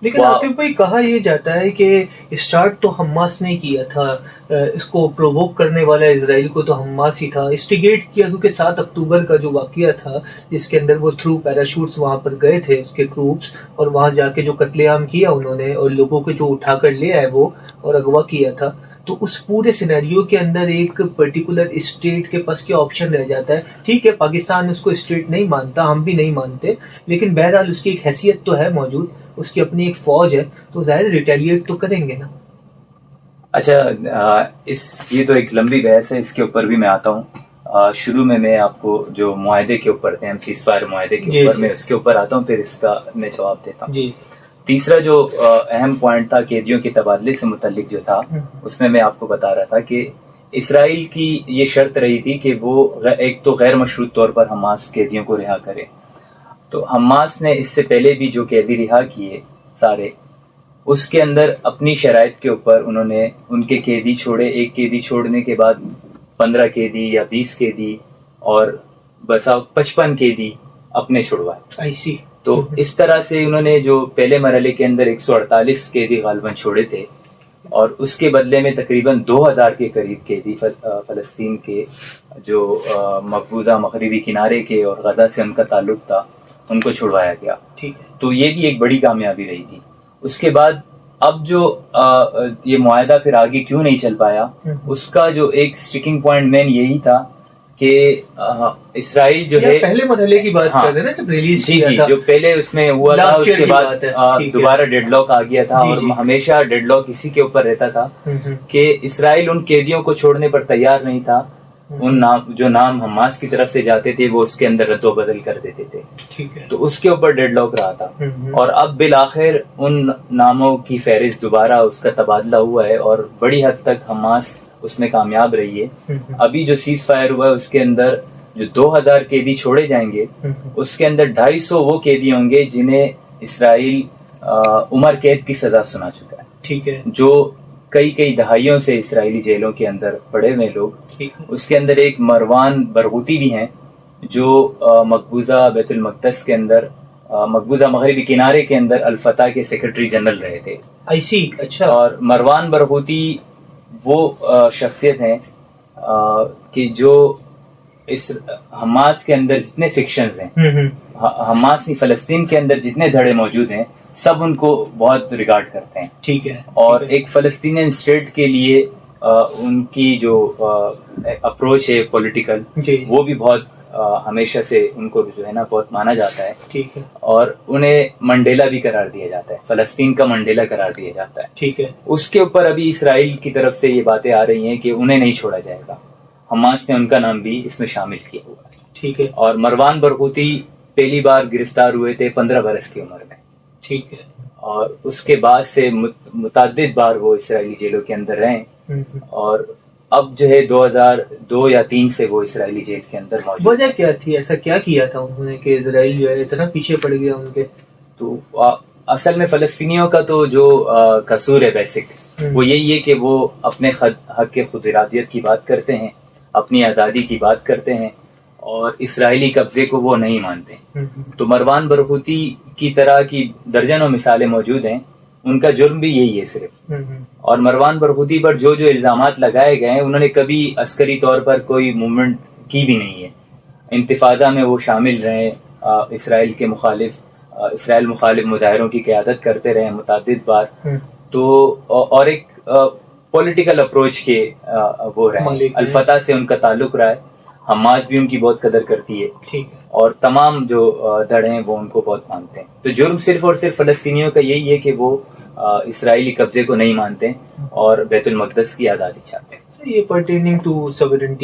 لیکن عاطف بھائی کہا یہ جاتا ہے کہ اسٹارٹ تو حماس نے کیا تھا، اس کو پرووک کرنے والا اسرائیل کو تو حماس ہی تھا، اسٹیگیٹ کیا، کیونکہ 7 اکتوبر کا جو واقعہ تھا جس کے اندر وہ تھرو پیراشوٹس وہاں پر گئے تھے اس کے ٹروپس، اور وہاں جا کے جو قتل عام کیا انہوں نے اور لوگوں کو جو اٹھا کر لے آئے وہ اور اغوا کیا تھا، تو اس پورے سینیریو کے اندر ایک پرٹیکولر اسٹیٹ کے پاس کیا آپشن رہ جاتا ہے؟ ٹھیک ہے پاکستان اس کو اسٹیٹ نہیں مانتا، ہم بھی نہیں مانتے، لیکن بہرحال اس کی ایک حیثیت تو ہے موجود، اس کی اپنی ایک فوج ہے، تو ظاہر ریٹیلیٹ تو کریں گے نا۔ اچھا، یہ تو ایک لمبی بحث ہے، اس کے اوپر بھی میں آتا ہوں۔ شروع میں آپ کو جو معاہدے کے اوپر تھے، ہم سیز فائر معاہدے کے اوپر، میں اس کے اوپر آتا ہوں، پھر اس کا میں جواب دیتا ہوں۔ تیسرا جو اہم پوائنٹ تھا قیدیوں کے تبادلے سے متعلق جو تھا، اس میں آپ کو بتا رہا تھا کہ اسرائیل کی یہ شرط رہی تھی کہ وہ ایک تو غیر مشروط طور پر حماس قیدیوں کو رہا کرے، تو حماس نے اس سے پہلے بھی جو قیدی رہا کیے سارے، اس کے اندر اپنی شرائط کے اوپر انہوں نے ان کے قیدی چھوڑے، ایک قیدی چھوڑنے کے بعد 15 قیدی یا 20 قیدی اور بسا 55 قیدی اپنے چھڑوائے۔ تو اس طرح سے انہوں نے جو پہلے مرحلے کے اندر 148 قیدی غالباً چھوڑے تھے، اور اس کے بدلے میں تقریباً 2000 کے قریب قیدی فلسطین کے جو مقبوضہ مغربی کنارے کے اور غزہ سے ان کا تعلق تھا ان کو چھڑوایا گیا۔ تو یہ بھی ایک بڑی کامیابی رہی تھی۔ اس کے بعد اب جو یہ معاہدہ پھر آگے کیوں نہیں چل پایا، اس کا جو ایک سٹیکنگ پوائنٹ مین یہی تھا کہ اسرائیل جو ہے پہلے مرحلے کی بات کر رہے ہیں نا، جب ریلیز کیا تھا، جو پہلے اس میں ہوا تھا، اس کے بعد دوبارہ ڈیڈ لاک آ گیا تھا، اور ہمیشہ ڈیڈ لاک اسی کے اوپر رہتا تھا کہ اسرائیل ان قیدیوں کو چھوڑنے پر تیار نہیں تھا، ان جو نام حماس کی طرف سے جاتے تھے وہ اس کے اندر رد و بدل کر دیتے تھے، تو اس کے اوپر ڈیڈ لاک رہا تھا، اور اب بالآخر ان ناموں کی فہرست دوبارہ اس کا تبادلہ ہوا ہے، اور بڑی حد تک حماس اس میں کامیاب رہی ہے۔ ابھی جو سیز فائر ہوا ہے اس کے اندر جو 2000 قیدی چھوڑے جائیں گے، اس کے اندر 250 وہ قیدی ہوں گے جنہیں اسرائیل عمر قید کی سزا سنا چکا ہے، ٹھیک ہے، جو کئی دہائیوں سے اسرائیلی جیلوں کے اندر پڑے ہوئے لوگ۔ اس کے اندر ایک مروان برغوثی بھی ہیں جو مقبوضہ بیت المقدس کے اندر، مقبوضہ مغربی کنارے کے اندر الفتح کے سیکرٹری جنرل رہے تھے۔ اچھا۔ اور مروان برغوثی وہ شخصیت ہیں کہ جو اس حماس کے اندر جتنے فکشنز ہیں، حماس فلسطین کے اندر جتنے دھڑے موجود ہیں، سب ان کو بہت ریگارڈ کرتے ہیں، ٹھیک ہے، اور ایک فلسطینین اسٹیٹ کے لیے ان کی جو اپروچ ہے پولیٹیکل، وہ بھی بہت ہمیشہ سے ان کو جو ہے نا بہت مانا جاتا ہے، ٹھیک ہے، اور انہیں منڈیلا بھی قرار دیا جاتا ہے، فلسطین کا منڈیلا قرار دیا جاتا ہے، ٹھیک ہے۔ اس کے اوپر ابھی اسرائیل کی طرف سے یہ باتیں آ رہی ہیں کہ انہیں نہیں چھوڑا جائے گا، حماس نے ان کا نام بھی اس میں شامل کیا ہوا ہے، ٹھیک ہے۔ اور مروان برغوثی پہلی بار گرفتار ہوئے تھے 15 برس کی عمر میں، ٹھیک ہے، اور اس کے بعد سے متعدد بار وہ اسرائیلی جیلوں کے اندر رہیں، اور اب جو ہے 2002 یا 2003 سے وہ اسرائیلی جیل کے اندر موجود۔ وجہ کیا تھی، ایسا کیا کیا تھا انہوں نے کہ اسرائیل جو ہے اتنا پیچھے پڑ گیا ان کے؟ تو اصل میں فلسطینیوں کا تو جو قصور ہے بیسک، وہ یہی ہے کہ وہ اپنے حق کے خود ارادیت کی بات کرتے ہیں، اپنی آزادی کی بات کرتے ہیں، اور اسرائیلی قبضے کو وہ نہیں مانتے۔ تو مروان برغوثی کی طرح کی درجنوں مثالیں موجود ہیں، ان کا جرم بھی یہی ہے صرف، اور مروان برغوثی پر جو الزامات لگائے گئے ہیں، انہوں نے کبھی عسکری طور پر کوئی موومنٹ کی بھی نہیں ہے، انتفاضہ میں وہ شامل رہے، اسرائیل کے مخالف اسرائیل مخالف مظاہروں کی قیادت کرتے رہے متعدد بار، تو اور ایک پولیٹیکل اپروچ کے وہ رہے، الفتح سے ان کا تعلق رہا ہے، حماس بھی ان کی بہت قدر کرتی ہے، اور تمام جو دھڑے ہیں وہ ان کو بہت مانتے ہیں۔ تو جرم صرف اور صرف فلسطینیوں کا یہی ہے کہ وہ اسرائیلی قبضے کو نہیں مانتے اور بیت المقدس کی آزادی چاہتے ہیں۔ یہ پرٹیننگ ٹو سوورنٹی